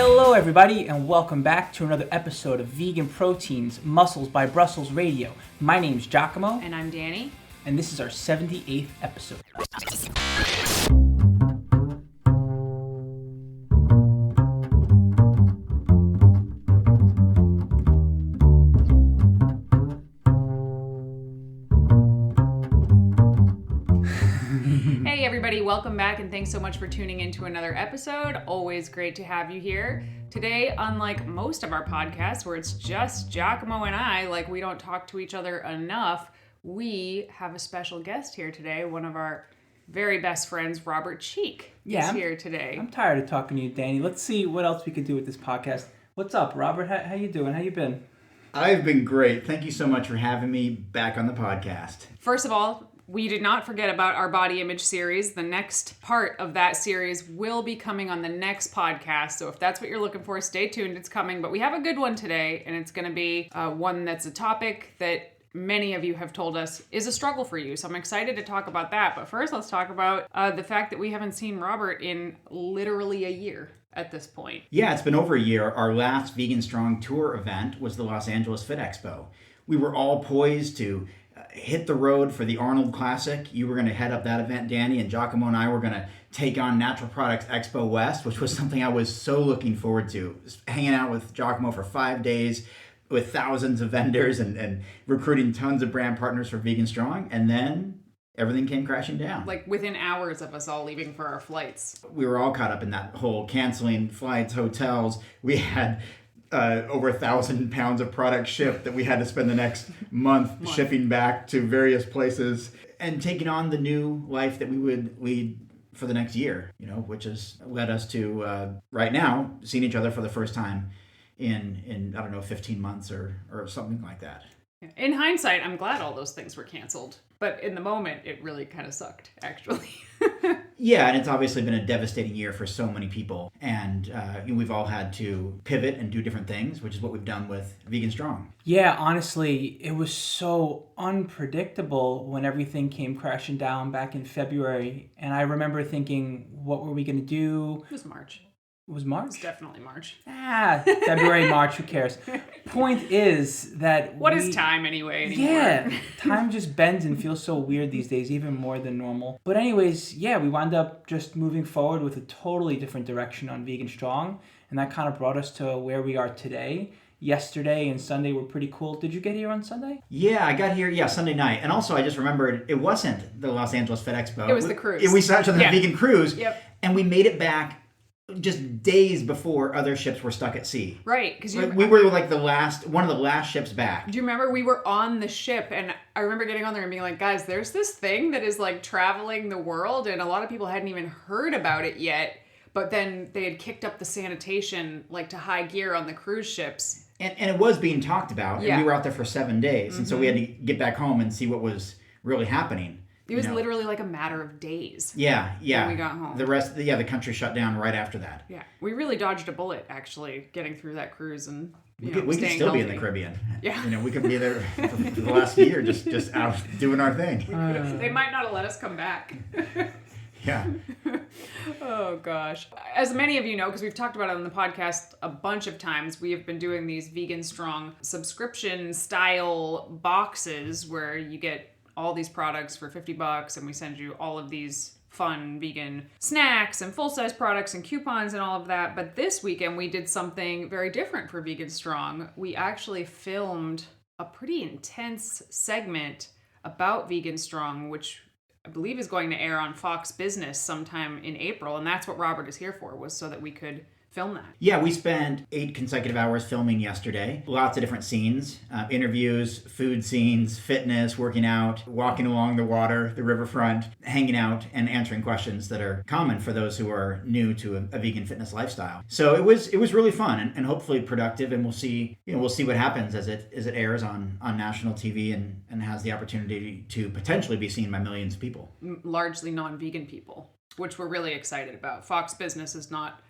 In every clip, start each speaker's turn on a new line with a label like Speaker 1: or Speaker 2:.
Speaker 1: Hello everybody and welcome back to another episode of Vegan Proteins, Muscles by Brussels Radio. My name's Giacomo.
Speaker 2: And I'm Danny.
Speaker 1: And this is our 78th episode.
Speaker 2: Hey everybody, welcome back and thanks so much for tuning in to another episode. Always great to have you here. Today, unlike most of our podcasts where it's just Giacomo and I, like we don't talk to each other enough, we have a special guest here today. One of our very best friends, Robert Cheeke, is here today.
Speaker 1: I'm tired of talking to you, Danny. Let's see what else we could do with this podcast. What's up, Robert? How you doing? How you been?
Speaker 3: I've been great. Thank you so much for having me back on the podcast.
Speaker 2: First of all, we did not forget about our body image series. The next part of that series will be coming on the next podcast. So if that's what you're looking for, stay tuned. It's coming. But we have a good one today, and it's going to be one that's a topic that many of you have told us is a struggle for you. So I'm excited to talk about that. But first, let's talk about the fact that we haven't seen Robert in literally a year at this point.
Speaker 3: Yeah, it's been over a year. Our last Vegan Strong Tour event was the Los Angeles Fit Expo. We were all poised to hit the road for the Arnold Classic. You were going to head up that event, Danny, and Giacomo and I were going to take on Natural Products Expo West, which was something I was so looking forward to. Hanging out with Giacomo for 5 days with thousands of vendors and recruiting tons of brand partners for Vegan Strong. And then everything came crashing down.
Speaker 2: Like within hours of us all leaving for our flights.
Speaker 3: We were all caught up in that whole canceling flights, hotels. We had over 1,000 pounds of product shipped that we had to spend the next month shipping back to various places and taking on the new life that we would lead for the next year, which has led us to right now seeing each other for the first time in I don't know, 15 months or something like that.
Speaker 2: In hindsight, I'm glad all those things were canceled. But in the moment, it really kind of sucked, actually.
Speaker 3: Yeah, and it's obviously been a devastating year for so many people. And we've all had to pivot and do different things, which is what we've done with Vegan Strong.
Speaker 1: Yeah, honestly, it was so unpredictable when everything came crashing down back in February. And I remember thinking, what were we going to do?
Speaker 2: It was March.
Speaker 1: It was March?
Speaker 2: It was definitely March.
Speaker 1: February, March, who cares? Point is that
Speaker 2: What is time anyway anymore?
Speaker 1: Yeah, time just bends and feels so weird these days, even more than normal. But anyways, yeah, we wound up just moving forward with a totally different direction on Vegan Strong, and that kind of brought us to where we are today. Yesterday and Sunday were pretty cool. Did you get here on Sunday?
Speaker 3: Yeah, I got here, Sunday night. And also, I just remembered, it wasn't the Los Angeles Fit Expo.
Speaker 2: It was the cruise.
Speaker 3: We saw each other on the vegan cruise,
Speaker 2: Yep.
Speaker 3: And we made it back just days before other ships were stuck at sea.
Speaker 2: Right, because
Speaker 3: we were like one of the last ships back.
Speaker 2: Do you remember we were on the ship and I remember getting on there and being like, guys, there's this thing that is like traveling the world and a lot of people hadn't even heard about it yet, but then they had kicked up the sanitation like to high gear on the cruise ships.
Speaker 3: And it was being talked about, and we were out there for 7 days, and so we had to get back home and see what was really happening.
Speaker 2: It was literally like a matter of days.
Speaker 3: Yeah.
Speaker 2: When we got home.
Speaker 3: The country shut down right after that.
Speaker 2: Yeah, we really dodged a bullet, actually, getting through that cruise and
Speaker 3: we could still
Speaker 2: healthy.
Speaker 3: be in the Caribbean.
Speaker 2: Yeah.
Speaker 3: We could be there for the last year, just out doing our thing.
Speaker 2: They might not have let us come back.
Speaker 3: Yeah.
Speaker 2: Oh, gosh. As many of you know, because we've talked about it on the podcast a bunch of times, we have been doing these Vegan Strong subscription style boxes where you get all these products for $50 and we send you all of these fun vegan snacks and full-size products and coupons and all of that. But this weekend we did something very different for Vegan Strong. We actually filmed a pretty intense segment about Vegan Strong, which I believe is going to air on Fox Business sometime in April. And that's what Robert is here for, was so that we could film that.
Speaker 3: Yeah, we spent 8 consecutive hours filming yesterday. Lots of different scenes, interviews, food scenes, fitness, working out, walking along the water, the riverfront, hanging out and answering questions that are common for those who are new to a vegan fitness lifestyle. So it was really fun and hopefully productive, and we'll see what happens as it airs on national TV and has the opportunity to potentially be seen by millions of people.
Speaker 2: Largely non-vegan people, which we're really excited about. Fox Business is not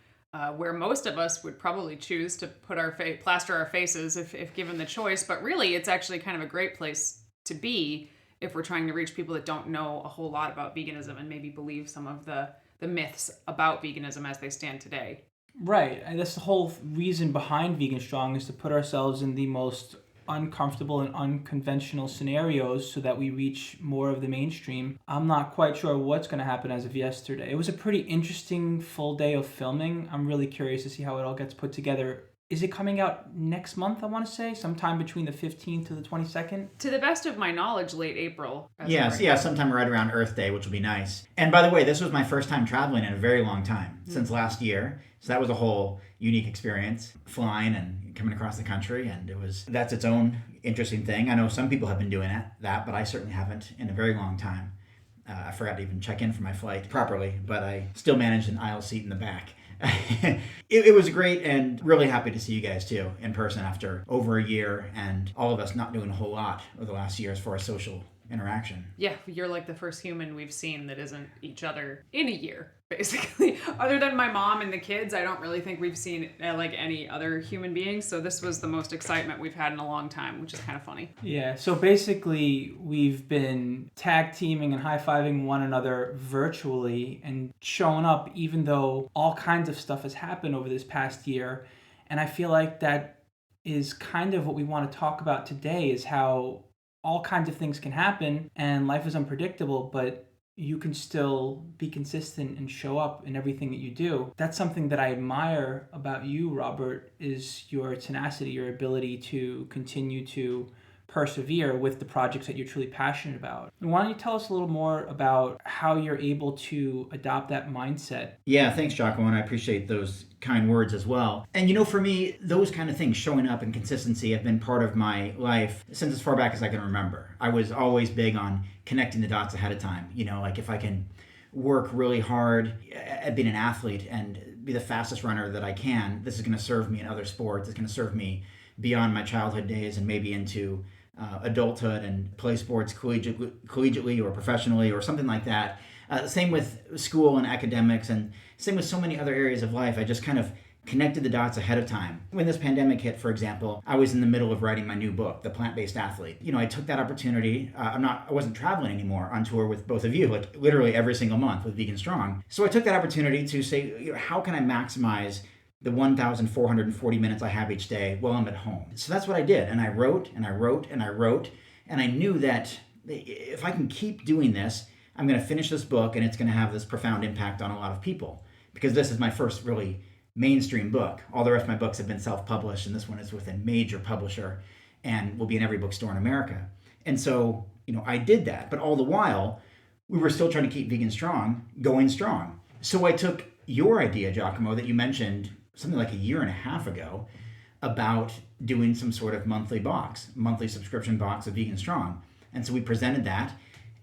Speaker 2: where most of us would probably choose to put plaster our faces if given the choice. But really, it's actually kind of a great place to be if we're trying to reach people that don't know a whole lot about veganism and maybe believe some of the myths about veganism as they stand today.
Speaker 1: Right. And that's the whole reason behind Vegan Strong, is to put ourselves in the most uncomfortable and unconventional scenarios so that we reach more of the mainstream. I'm not quite sure what's going to happen as of yesterday. It was a pretty interesting full day of filming. I'm really curious to see how it all gets put together. Is it coming out next month, I want to say? Sometime between the 15th to the 22nd?
Speaker 2: To the best of my knowledge, late April.
Speaker 3: Yes, yeah, sometime right around Earth Day, which will be nice. And by the way, this was my first time traveling in a very long time, since last year. So that was a whole unique experience, flying and coming across the country. And that's its own interesting thing. I know some people have been doing that, but I certainly haven't in a very long time. I forgot to even check in for my flight properly, but I still managed an aisle seat in the back. It was great, and really happy to see you guys too in person after over a year, and all of us not doing a whole lot over the last year as far as social interaction.
Speaker 2: Yeah, you're like the first human we've seen that isn't each other in a year, basically. Other than my mom and the kids, I don't really think we've seen like any other human beings. So this was the most excitement we've had in a long time, which is kind of funny.
Speaker 1: Yeah, so basically we've been tag teaming and high-fiving one another virtually and showing up even though all kinds of stuff has happened over this past year. And I feel like that is kind of what we want to talk about today, is how all kinds of things can happen and life is unpredictable, but you can still be consistent and show up in everything that you do. That's something that I admire about you, Robert, is your tenacity, your ability to continue to persevere with the projects that you're truly passionate about. And why don't you tell us a little more about how you're able to adopt that mindset?
Speaker 3: Yeah, thanks, Giacomo, and I appreciate those kind words as well. And for me, those kind of things, showing up and consistency, have been part of my life since as far back as I can remember. I was always big on connecting the dots ahead of time. Like if I can work really hard at being an athlete and be the fastest runner that I can, this is going to serve me in other sports. It's going to serve me beyond my childhood days and maybe into adulthood and play sports collegiately or professionally or something like that. Same with school and academics, and same with so many other areas of life. I just kind of connected the dots ahead of time. When this pandemic hit, for example, I was in the middle of writing my new book, The Plant-Based Athlete. I took that opportunity. I wasn't traveling anymore on tour with both of you, like literally every single month with Vegan Strong. So I took that opportunity to say, how can I maximize the 1,440 minutes I have each day while I'm at home? So that's what I did. And I wrote and I wrote and I wrote. And I knew that if I can keep doing this, I'm going to finish this book and it's going to have this profound impact on a lot of people. Because this is my first really mainstream book. All the rest of my books have been self-published, and this one is with a major publisher and will be in every bookstore in America. And so, I did that. But all the while, we were still trying to keep Vegan Strong going strong. So I took your idea, Giacomo, that you mentioned something like a year and a half ago, about doing some sort of monthly subscription box of Vegan Strong. And so we presented that,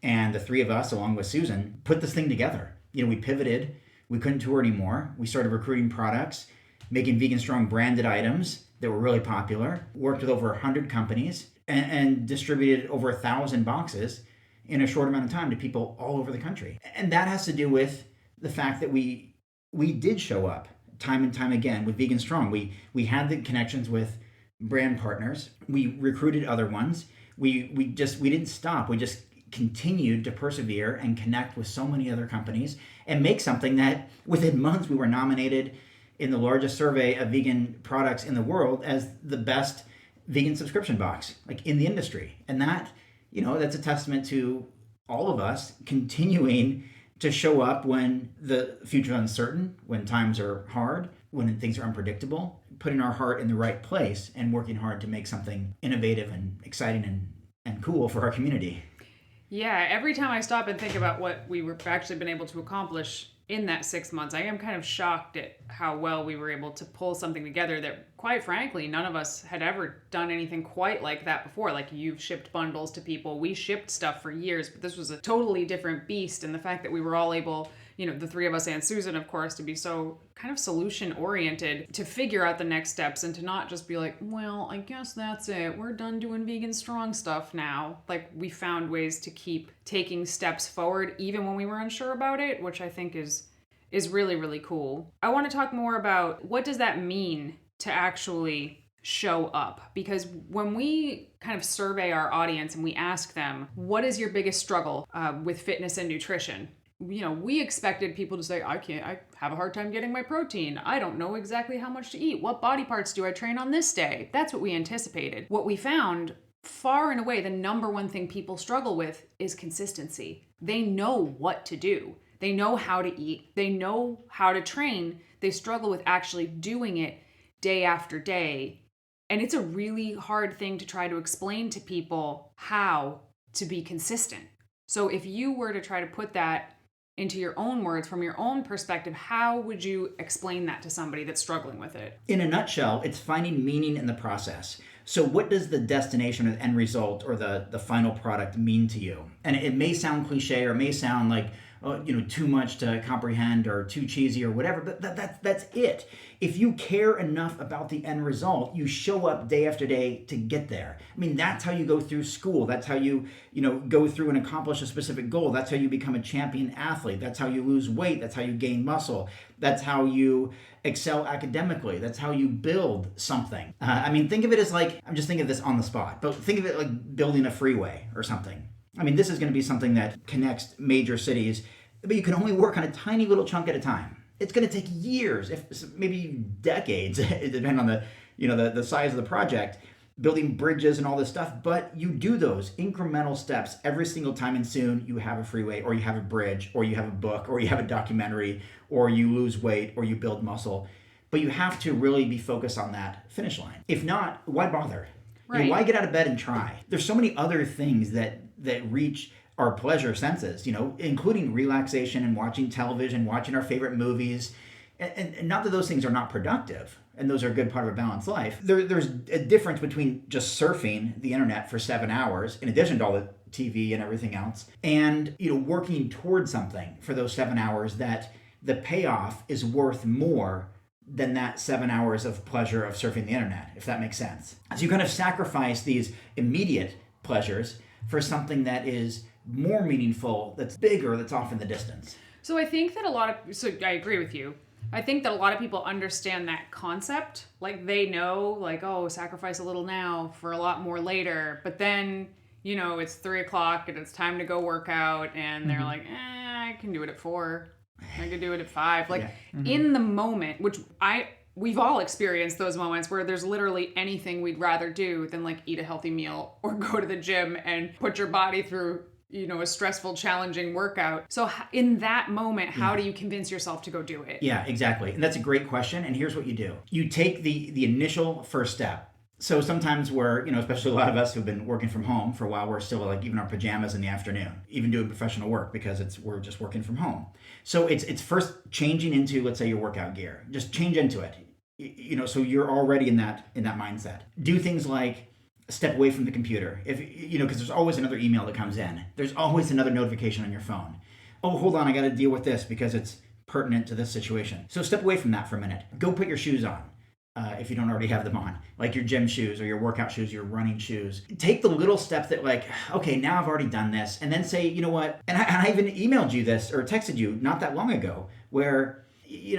Speaker 3: and the three of us, along with Susan, put this thing together. We pivoted. We couldn't tour anymore. We started recruiting products, making Vegan Strong branded items that were really popular, worked with over 100 companies, and distributed over 1,000 boxes in a short amount of time to people all over the country. And that has to do with the fact that we did show up time and time again with Vegan Strong. We had the connections with brand partners. We recruited other ones. We didn't stop. We just continued to persevere and connect with so many other companies and make something that within months we were nominated in the largest survey of vegan products in the world as the best vegan subscription box, like in the industry. And that, that's a testament to all of us continuing to show up when the future is uncertain, when times are hard, when things are unpredictable, putting our heart in the right place and working hard to make something innovative and exciting and cool for our community.
Speaker 2: Yeah, every time I stop and think about what we were actually been able to accomplish in that 6 months, I am kind of shocked at how well we were able to pull something together that, quite frankly, none of us had ever done anything quite like that before. Like, you've shipped bundles to people. We shipped stuff for years, but this was a totally different beast. And the fact that we were all able, the three of us and Susan, of course, to be so kind of solution-oriented, to figure out the next steps and to not just be like, well, I guess that's it. We're done doing Vegan Strong stuff now. Like, we found ways to keep taking steps forward even when we were unsure about it, which I think is really, really cool. I want to talk more about what does that mean to actually show up? Because when we kind of survey our audience and we ask them, what is your biggest struggle with fitness and nutrition? we expected people to say, I have a hard time getting my protein. I don't know exactly how much to eat. What body parts do I train on this day? That's what we anticipated. What we found, far and away, the number one thing people struggle with is consistency. They know what to do. They know how to eat. They know how to train. They struggle with actually doing it day after day. And it's a really hard thing to try to explain to people how to be consistent. So if you were to try to put that into your own words, from your own perspective, how would you explain that to somebody that's struggling with it?
Speaker 3: In a nutshell, it's finding meaning in the process. So what does the destination or the end result or the final product mean to you? And it may sound cliche, or it may sound like too much to comprehend or too cheesy or whatever, but that's it. If you care enough about the end result, you show up day after day to get there. I mean, that's how you go through school. That's how you go through and accomplish a specific goal. That's how you become a champion athlete. That's how you lose weight. That's how you gain muscle. That's how you excel academically. That's how you build something. Think of it as like, I'm just thinking of this on the spot, but think of it like building a freeway or something. I mean, this is going to be something that connects major cities, but you can only work on a tiny little chunk at a time. It's going to take years, if maybe decades, depending on the size of the project, building bridges and all this stuff. But you do those incremental steps every single time, and soon you have a freeway, or you have a bridge, or you have a book, or you have a documentary, or you lose weight, or you build muscle. But you have to really be focused on that finish line. If not, why bother?
Speaker 2: Right.
Speaker 3: Why get out of bed and try? There's so many other things that reach our pleasure senses, including relaxation and watching television, watching our favorite movies. And not that those things are not productive, and those are a good part of a balanced life. There's a difference between just surfing the internet for 7 hours, in addition to all the TV and everything else, and working towards something for those 7 hours that the payoff is worth more than that 7 hours of pleasure of surfing the internet, if that makes sense. So you kind of sacrifice these immediate pleasures for something that is more meaningful, that's bigger, that's off in the distance.
Speaker 2: So I think that I agree with you. I think that a lot of people understand that concept. Like, they know, like, oh, sacrifice a little now for a lot more later. But then, it's 3:00 and it's time to go work out, and they're like, I can do it at 4. I could do it at 5. Like, in the moment, which we've all experienced those moments where there's literally anything we'd rather do than like eat a healthy meal or go to the gym and put your body through, a stressful, challenging workout. So in that moment, how do you convince yourself to go do it?
Speaker 3: Yeah, exactly. And that's a great question. And here's what you do. You take the initial first step. So sometimes we're, especially a lot of us who've been working from home for a while, we're still like even our pajamas in the afternoon, even doing professional work because we're just working from home. So it's first changing into, let's say, your workout gear. Just change into it. So you're already in that mindset. Do things like step away from the computer. If because there's always another email that comes in. There's always another notification on your phone. Oh, hold on, I got to deal with this because it's pertinent to this situation. So step away from that for a minute. Go put your shoes on. If you don't already have them on, like your gym shoes or your workout shoes, your running shoes. Take the little step that like, okay, now I've already done this. And then say, you know what? And I even emailed you this or texted you not that long ago where,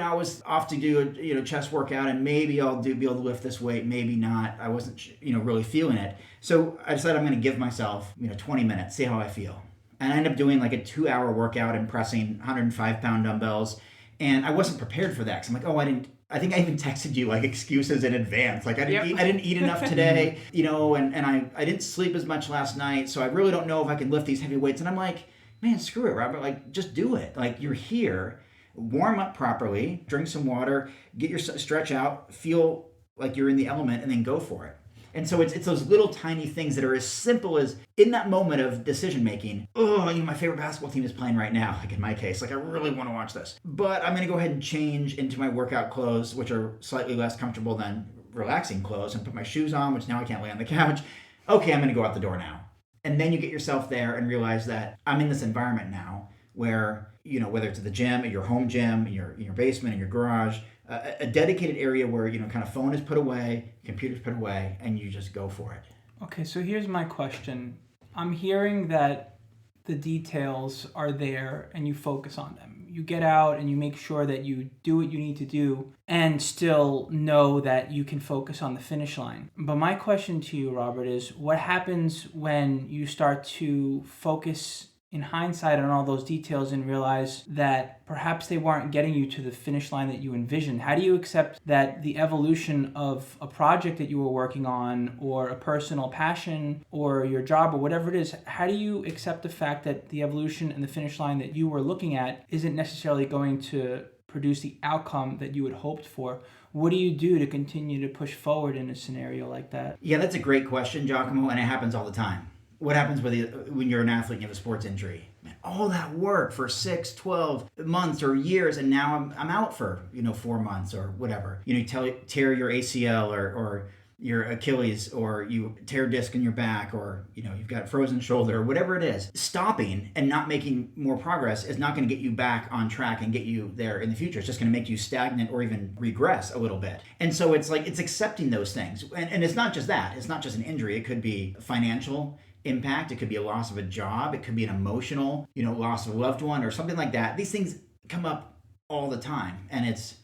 Speaker 3: I was off to do a, chest workout and maybe I'll be able to lift this weight, maybe not. I wasn't, really feeling it. So I decided I'm going to give myself, 20 minutes, see how I feel. And I ended up doing like a 2-hour workout and pressing 105-pound dumbbells. And I wasn't prepared for that. Cause I'm like, I think I even texted you like excuses in advance. Like I didn't eat enough today, and I didn't sleep as much last night. So I really don't know if I can lift these heavy weights. And I'm like, man, screw it, Robert. Like just do it. Like you're here, warm up properly, drink some water, get your stretch out, feel like you're in the element, and then go for it. And so it's those little tiny things that are as simple as in that moment of decision making. Oh, my favorite basketball team is playing right now. Like in my case, like I really want to watch this, but I'm going to go ahead and change into my workout clothes, which are slightly less comfortable than relaxing clothes, and put my shoes on, which now I can't lay on the couch. Okay, I'm going to go out the door now. And then you get yourself there and realize that I'm in this environment now where, whether it's at the gym, at your home gym, in your basement, in your garage, a dedicated area where, kind of phone is put away, computer's put away, and you just go for it.
Speaker 1: Okay, so here's my question. I'm hearing that the details are there and you focus on them. You get out and you make sure that you do what you need to do and still know that you can focus on the finish line. But my question to you, Robert, is what happens when you start to focus in hindsight on all those details and realize that perhaps they weren't getting you to the finish line that you envisioned? How do you accept that the evolution of a project that you were working on, or a personal passion, or your job, or whatever it is, how do you accept the fact that the evolution and the finish line that you were looking at isn't necessarily going to produce the outcome that you had hoped for? What do you do to continue to push forward in a scenario like that?
Speaker 3: Yeah, that's a great question, Giacomo, and it happens all the time. What happens when you're an athlete and you have a sports injury? Man, all that work for 6, 12 months or years, and now I'm out for 4 months or whatever. You tear your ACL or your Achilles, or you tear a disc in your back, or you've got a frozen shoulder, or whatever it is. Stopping and not making more progress is not going to get you back on track and get you there in the future. It's just going to make you stagnant or even regress a little bit. And so it's accepting those things. And it's not just that. It's not just an injury. It could be financial impact. It could be a loss of a job. It could be an emotional, loss of a loved one or something like that. These things come up all the time, and it's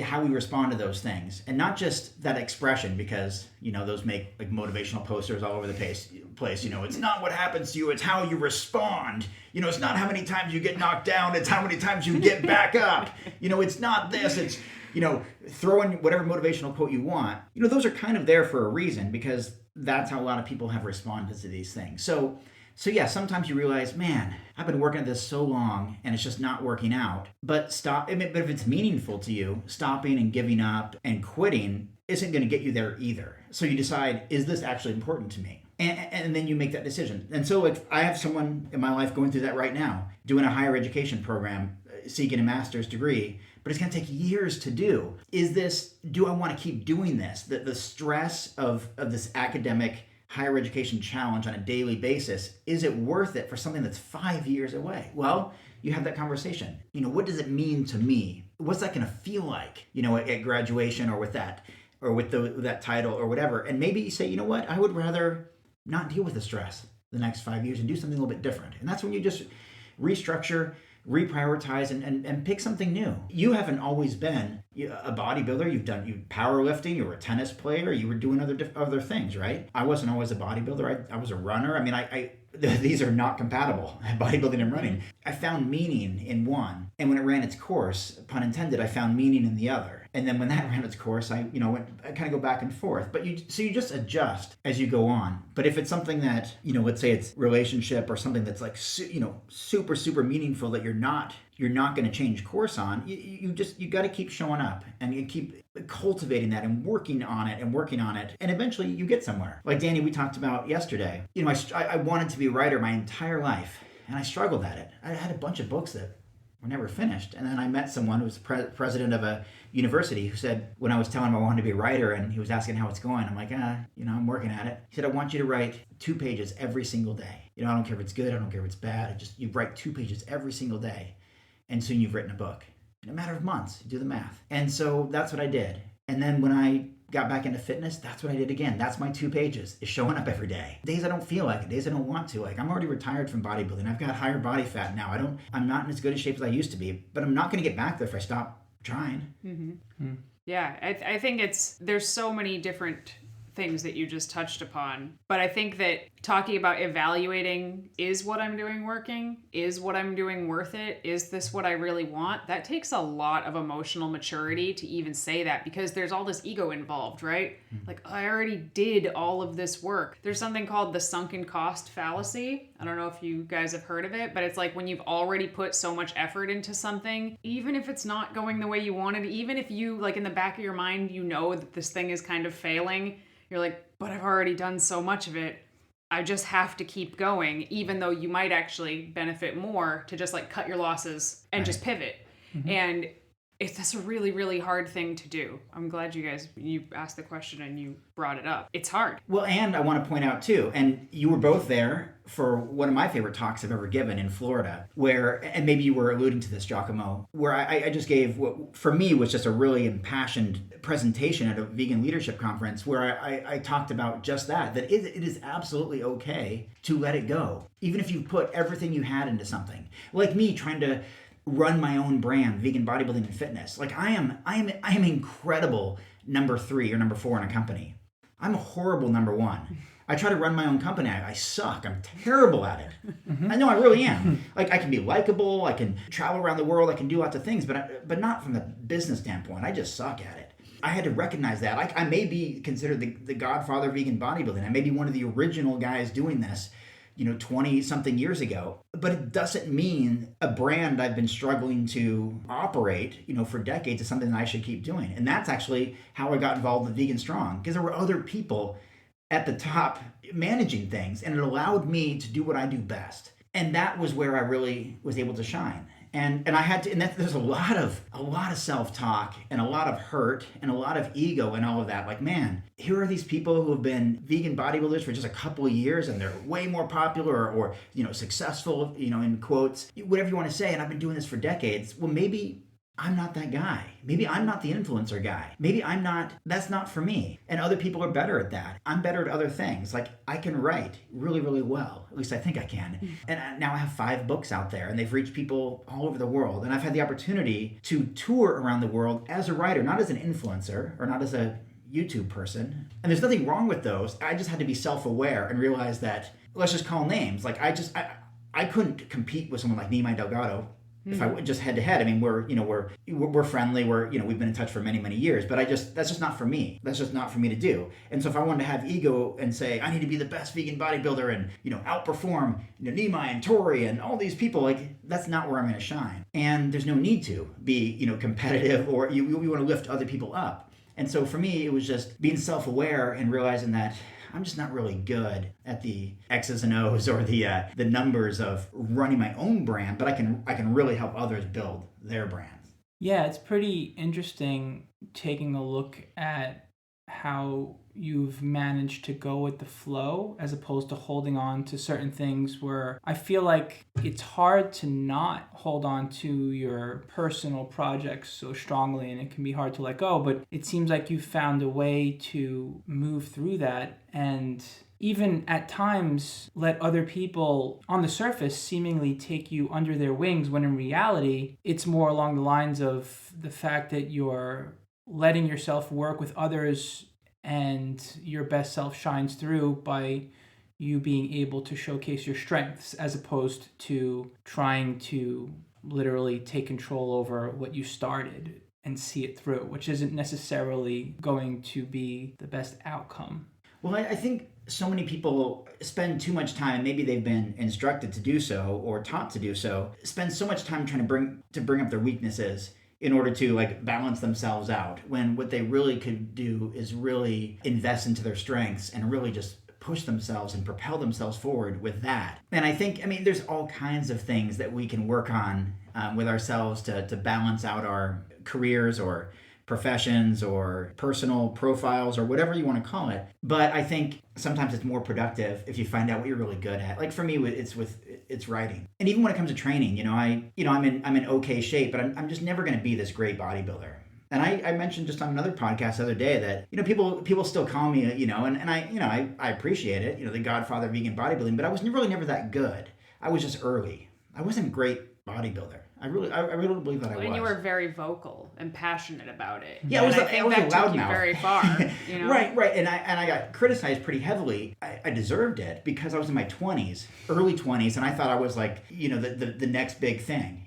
Speaker 3: how we respond to those things, and not just that expression, because those make motivational posters all over the place. It's not what happens to you, it's how you respond. It's not how many times you get knocked down, it's how many times you get back up. It's not this, it's throw in whatever motivational quote you want. Those are kind of there for a reason, because that's how a lot of people have responded to these things. So yeah, sometimes you realize, man, I've been working at this so long and it's just not working out. But but if it's meaningful to you, stopping and giving up and quitting isn't going to get you there either. So you decide, is this actually important to me? And then you make that decision. And so I have someone in my life going through that right now, doing a higher education program, seeking a master's degree, but it's going to take years to do. Do I want to keep doing this? The stress of this academic higher education challenge on a daily basis, is it worth it for something that's 5 years away? Well, you have that conversation. What does it mean to me? What's that going to feel like, at graduation, or with that, or with that title or whatever? And maybe you say, what? I would rather not deal with the stress the next 5 years and do something a little bit different. And that's when you just restructure, reprioritize, and pick something new. You haven't always been a bodybuilder. You powerlifting, you were a tennis player, you were doing other things, right? I wasn't always a bodybuilder. I was a runner. I mean, these are not compatible, bodybuilding and running. I found meaning in one, and when it ran its course, pun intended, I found meaning in the other. And then when that ran its course, I kind of go back and forth. But you just adjust as you go on. But if it's something that, let's say it's relationship or something that's super, super meaningful that you're not going to change course on, you got to keep showing up, and you keep cultivating that and working on it, and eventually you get somewhere. Like Danny, we talked about yesterday. I wanted to be a writer my entire life, and I struggled at it. I had a bunch of books that were never finished, and then I met someone who was president of a university who said, when I was telling him I wanted to be a writer and he was asking how it's going, I'm like, I'm working at it. He said, I want you to write 2 pages every single day. I don't care if it's good, I don't care if it's bad. You write 2 pages every single day, and soon you've written a book. In a matter of months, do the math. And so that's what I did. And then when I got back into fitness, that's what I did again. That's my 2 pages, is showing up every day. Days I don't feel like it, days I don't want to. I'm already retired from bodybuilding. I've got higher body fat now. I'm not in as good a shape as I used to be, but I'm not going to get back there if I stop trying.
Speaker 2: Mm-hmm. Yeah, I think there's so many different things that you just touched upon. But I think that talking about evaluating, is what I'm doing working? Is what I'm doing worth it? Is this what I really want? That takes a lot of emotional maturity to even say that, because there's all this ego involved, right? Mm-hmm. Like, I already did all of this work. There's something called the sunken cost fallacy. I don't know if you guys have heard of it, but it's like when you've already put so much effort into something, even if it's not going the way you wanted, even if you, like, in the back of your mind, that this thing is kind of failing, you're like, but I've already done so much of it. I just have to keep going, even though you might actually benefit more to just cut your losses and just pivot. Mm-hmm. And that's a really, really hard thing to do. I'm glad you asked the question and you brought it up. It's hard.
Speaker 3: Well, and I want to point out too, and you were both there for one of my favorite talks I've ever given in Florida, and maybe you were alluding to this, Giacomo, where I just gave what for me was just a really impassioned presentation at a vegan leadership conference, where I talked about just that it is absolutely okay to let it go. Even if you put everything you had into something, like me trying to run my own brand, vegan bodybuilding and fitness. Like I am incredible number 3 or number 4 in a company. I'm a horrible number 1. I try to run my own company. I suck. I'm terrible at it. I know I really am. Like, I can be likable. I can travel around the world. I can do lots of things, but not from the business standpoint. I just suck at it. I had to recognize that. I may be considered the godfather of vegan bodybuilding. I may be one of the original guys doing this, 20-something years ago. But it doesn't mean a brand I've been struggling to operate, for decades is something that I should keep doing. And that's actually how I got involved with Vegan Strong, because there were other people at the top managing things, and it allowed me to do what I do best. And that was where I really was able to shine. And I had to, and there's a lot of self-talk and a lot of hurt and a lot of ego and all of that. Like, man, here are these people who have been vegan bodybuilders for just a couple of years, and they're way more popular or successful, in quotes, whatever you want to say. And I've been doing this for decades. Well, maybe I'm not that guy. Maybe I'm not the influencer guy. Maybe that's not for me. And other people are better at that. I'm better at other things. Like, I can write really, really well. At least I think I can. And now I have 5 books out there, and they've reached people all over the world. And I've had the opportunity to tour around the world as a writer, not as an influencer or not as a YouTube person. And there's nothing wrong with those. I just had to be self-aware and realize that, let's just call names. Like, I couldn't compete with someone like Nimai Delgado. If I just head to head, I mean, we're friendly. We've been in touch for many, many years, but that's just not for me. That's just not for me to do. And so if I wanted to have ego and say, I need to be the best vegan bodybuilder and, outperform, Nimai and Tori and all these people, like, that's not where I'm going to shine. And there's no need to be, competitive, or we want to lift other people up. And so for me, it was just being self-aware and realizing that I'm just not really good at the X's and O's or the numbers of running my own brand, but I can really help others build their brands.
Speaker 1: Yeah, it's pretty interesting taking a look at how you've managed to go with the flow as opposed to holding on to certain things, where I feel like it's hard to not hold on to your personal projects so strongly, and it can be hard to let go, but it seems like you've found a way to move through that, and even at times let other people on the surface seemingly take you under their wings, when in reality it's more along the lines of the fact that you're letting yourself work with others, and your best self shines through by you being able to showcase your strengths, as opposed to trying to literally take control over what you started and see it through, which isn't necessarily going to be the best outcome.
Speaker 3: Well, I think so many people spend too much time, maybe they've been instructed to do so or taught to do so, spend so much time trying to bring up their weaknesses in order to balance themselves out, when what they really could do is really invest into their strengths and really just push themselves and propel themselves forward with that. And I think, there's all kinds of things that we can work on with ourselves to balance out our careers or professions or personal profiles or whatever you want to call it. But I think sometimes it's more productive if you find out what you're really good at. Like for me, it's writing. And even when it comes to training, I'm in okay shape, but I'm just never going to be this great bodybuilder. And I mentioned just on another podcast the other day that, people still call me, and I appreciate it, the godfather of vegan bodybuilding, but I was really never that good. I was just early. I wasn't a great bodybuilder. I really believe that I was.
Speaker 2: And you were very vocal and passionate about it.
Speaker 3: Yeah, I was a
Speaker 2: that
Speaker 3: loud
Speaker 2: took you
Speaker 3: mouth.
Speaker 2: Very far.
Speaker 3: Right. And I got criticized pretty heavily. I deserved it because I was in my 20s, early 20s, and I thought I was like, the next big thing.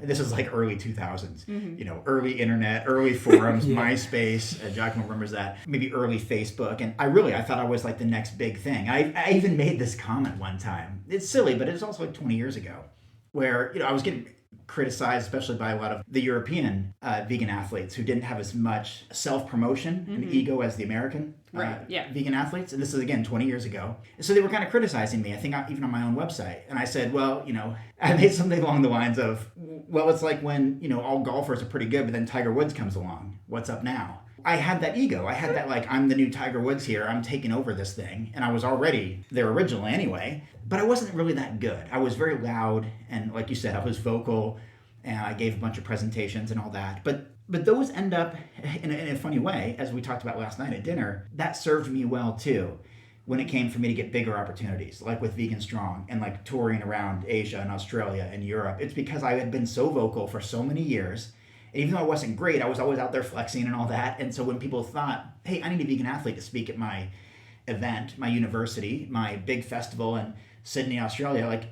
Speaker 3: This is like early 2000s. Early internet, early forums, MySpace. Giacomo remembers that. Maybe early Facebook, and I thought I was like the next big thing. I even made this comment one time. It's silly, but it was also like 20 years ago, where I was getting criticized, especially by a lot of the European vegan athletes who didn't have as much self-promotion and ego as the American vegan athletes. And this is, again, 20 years ago. So they were kind of criticizing me, I think even on my own website. And I said, well, I made something along the lines of, well, it's like when, all golfers are pretty good, but then Tiger Woods comes along. What's up now? I had that ego. I had that, I'm the new Tiger Woods here. I'm taking over this thing. And I was already there originally anyway. But I wasn't really that good. I was very loud. And like you said, I was vocal. And I gave a bunch of presentations and all that. But those end up, in a funny way, as we talked about last night at dinner, that served me well too when it came for me to get bigger opportunities, like with Vegan Strong and touring around Asia and Australia and Europe. It's because I had been so vocal for so many years. And even though I wasn't great, I was always out there flexing and all that. And so when people thought, hey, I need a vegan athlete to speak at my event, my university, my big festival in Sydney, Australia, like,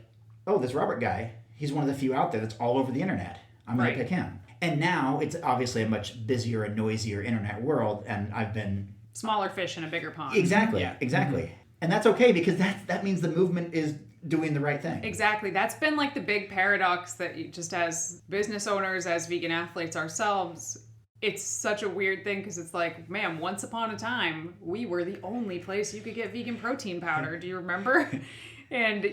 Speaker 3: oh, this Robert guy, he's one of the few out there that's all over the internet. I'm going to pick him. And now it's obviously a much busier and noisier internet world, and I've been...
Speaker 2: Smaller fish in a bigger pond.
Speaker 3: Exactly, exactly. And that's okay, because that means the movement is doing the right thing.
Speaker 2: Exactly. That's been like the big paradox that you, just as business owners, as vegan athletes ourselves, it's such a weird thing, because it's like, man, once upon a time, we were the only place you could get vegan protein powder. Do you remember? And,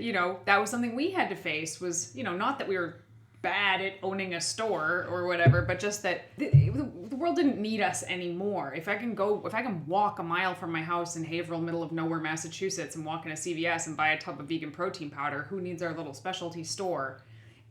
Speaker 2: that was something we had to face was, not that we were bad at owning a store or whatever, but just that the world didn't need us anymore. If I can walk a mile from my house in Haverhill, middle of nowhere, Massachusetts, and walk in a CVS and buy a tub of vegan protein powder, who needs our little specialty store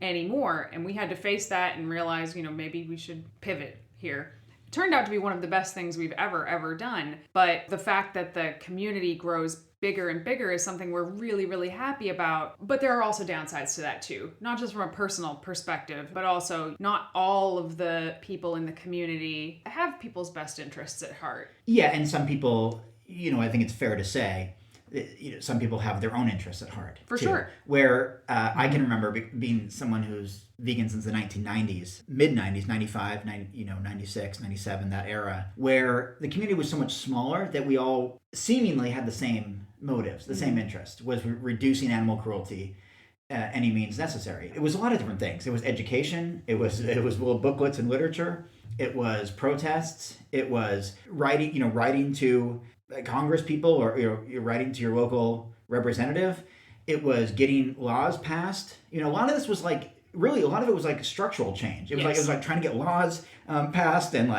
Speaker 2: anymore? And we had to face that and realize, maybe we should pivot here. It turned out to be one of the best things we've ever done. But the fact that the community grows bigger and bigger is something we're really, really happy about. But there are also downsides to that too. Not just from a personal perspective, but also not all of the people in the community have people's best interests at heart.
Speaker 3: Yeah, and some people, I think it's fair to say, some people have their own interests at heart.
Speaker 2: For
Speaker 3: too.
Speaker 2: sure.
Speaker 3: Where I can remember being someone who's vegan since the 1990s, mid-90s, 95, 96, 97, that era, where the community was so much smaller that we all seemingly had the same motives, the same interest, was reducing animal cruelty any means necessary. It was a lot of different things. It was education. It was little booklets and literature. It was protests. It was writing to Congress people, or you're writing to your local representative. It was getting laws passed. A lot of this was like, really, a lot of it was like structural change. It was like trying to get laws passed, and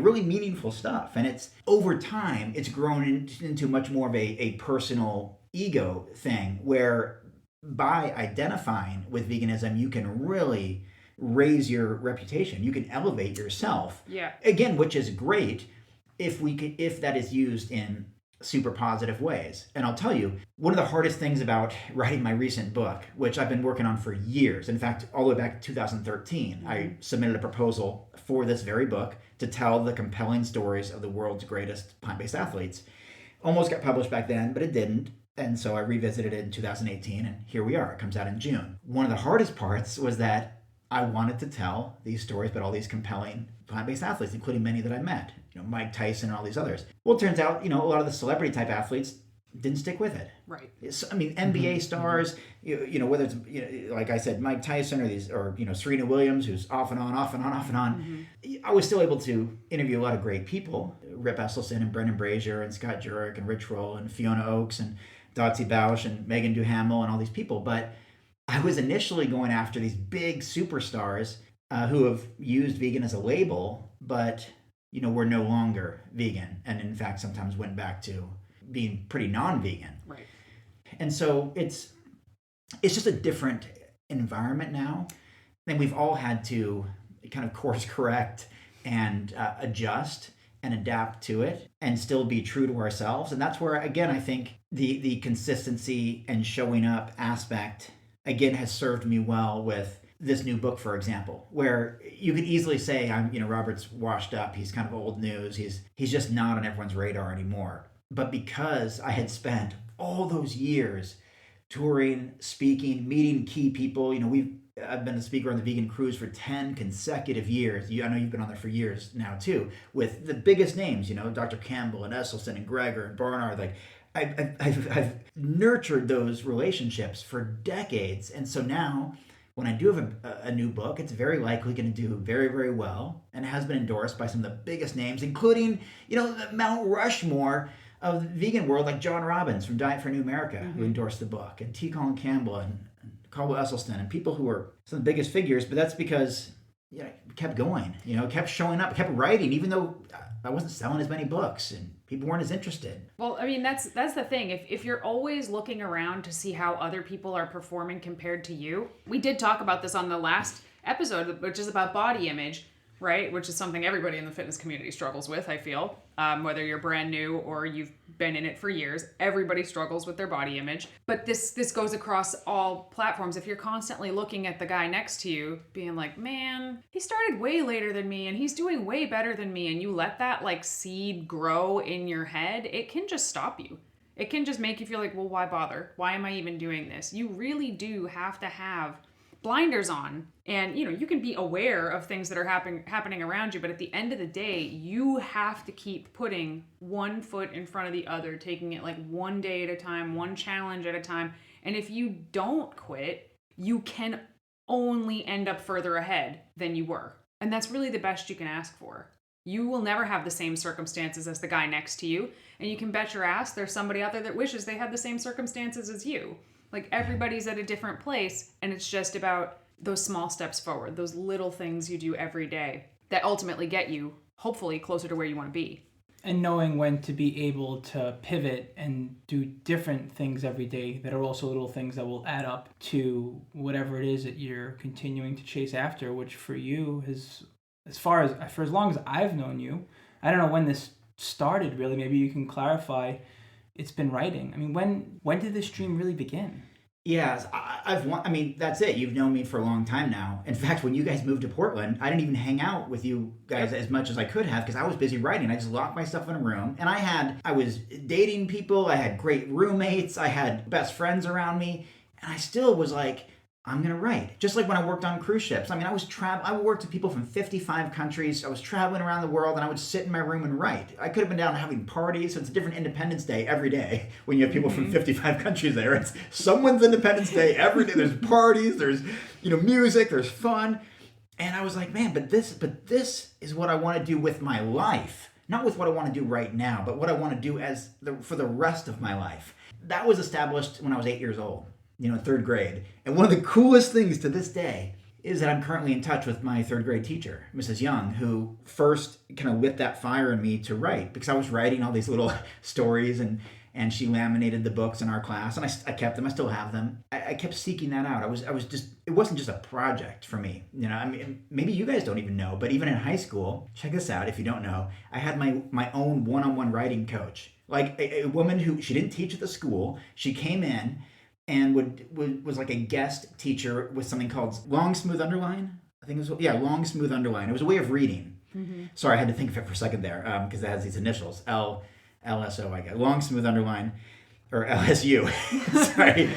Speaker 3: really meaningful stuff. And it's over time, it's grown into much more of a personal ego thing, where by identifying with veganism, you can really raise your reputation. You can elevate yourself.
Speaker 2: Yeah.
Speaker 3: Again, which is great if that is used in super positive ways. And I'll tell you, one of the hardest things about writing my recent book, which I've been working on for years, in fact, all the way back to 2013, I submitted a proposal for this very book to tell the compelling stories of the world's greatest plant-based athletes. Almost got published back then, but it didn't. And so I revisited it in 2018, and here we are. It comes out in June. One of the hardest parts was that I wanted to tell these stories about all these compelling plant-based athletes, including many that I met, Mike Tyson and all these others. Well, it turns out, a lot of the celebrity type athletes didn't stick with it.
Speaker 2: Right.
Speaker 3: NBA stars, whether it's, like I said, Mike Tyson or Serena Williams, who's off and on. I was still able to interview a lot of great people, Rip Esselstyn and Brendan Brazier and Scott Jurek and Rich Roll and Fiona Oakes and Dotsie Bausch and Megan Duhamel and all these people. But I was initially going after these big superstars who have used vegan as a label, but were no longer vegan, and in fact sometimes went back to being pretty non-vegan.
Speaker 2: Right.
Speaker 3: And so it's just a different environment now, and we've all had to kind of course correct and adjust and adapt to it and still be true to ourselves. And that's where, again, I think the consistency and showing up aspect again has served me well with this new book, for example, where you could easily say, Robert's washed up. He's kind of old news. He's just not on everyone's radar anymore. But because I had spent all those years touring, speaking, meeting key people, I've been a speaker on the Vegan Cruise for 10 consecutive years. I know you've been on there for years now too, with the biggest names, Dr. Campbell and Esselstyn and Greger and Barnard. Like, I've nurtured those relationships for decades, and so now, when I do have a new book, it's very likely going to do very, very well, and it has been endorsed by some of the biggest names, including, the Mount Rushmore of the vegan world, like John Robbins from Diet for New America, who endorsed the book, and T. Colin Campbell and Caldwell Esselstyn, and people who are some of the biggest figures. But that's because kept going, kept showing up, kept writing, even though I wasn't selling as many books and people weren't as interested.
Speaker 2: Well, that's the thing. If you're always looking around to see how other people are performing compared to you, we did talk about this on the last episode, which is about body image. right? Which is something everybody in the fitness community struggles with, I feel. Whether you're brand new or you've been in it for years, everybody struggles with their body image. But this goes across all platforms. If you're constantly looking at the guy next to you, being like, man, he started way later than me and he's doing way better than me, and you let that like seed grow in your head, it can just stop you. It can just make you feel like, well, why bother? Why am I even doing this? You really do have to have blinders on, and you can be aware of things that are happening around you, but at the end of the day, you have to keep putting one foot in front of the other, taking it like one day at a time, one challenge at a time. And if you don't quit, you can only end up further ahead than you were, and that's really the best you can ask for. You will never have the same circumstances as the guy next to you, and you can bet your ass there's somebody out there that wishes they had the same circumstances as you. Like, everybody's at a different place, and it's just about those small steps forward, those little things you do every day that ultimately get you, hopefully, closer to where you want to be.
Speaker 1: And knowing when to be able to pivot and do different things every day that are also little things that will add up to whatever it is that you're continuing to chase after, which for you is, for as long as I've known you, I don't know when this started really, maybe you can clarify. It's been writing. I mean, when did this dream really begin?
Speaker 3: Yeah, I mean, that's it. You've known me for a long time now. In fact, when you guys moved to Portland, I didn't even hang out with you guys as much as I could have because I was busy writing. I just locked myself in a room, and I was dating people. I had great roommates. I had best friends around me, and I still was like, I'm going to write. Just like when I worked on cruise ships. I mean, I worked with people from 55 countries. I was traveling around the world, and I would sit in my room and write. I could have been down having parties. So it's a different Independence Day every day when you have people from 55 countries there. It's someone's Independence Day every day. There's parties, there's music, there's fun. And I was like, man, but this is what I want to do with my life. Not with what I want to do right now, but what I want to do for the rest of my life. That was established when I was 8 years old. Third grade. And one of the coolest things to this day is that I'm currently in touch with my third grade teacher, Mrs. Young, who first kind of lit that fire in me to write because I was writing all these little stories and she laminated the books in our class and I kept them. I still have them. I kept seeking that out. It wasn't just a project for me. I mean, maybe you guys don't even know, but even in high school, check this out if you don't know, I had my own one-on-one writing coach. Like a woman who, she didn't teach at the school. She came in and was like a guest teacher with something called long smooth underline. I think it was, long smooth underline. It was a way of reading. Mm-hmm. Sorry, I had to think of it for a second there because it has these initials, LSO, I guess. Long smooth underline, or LSU. Sorry,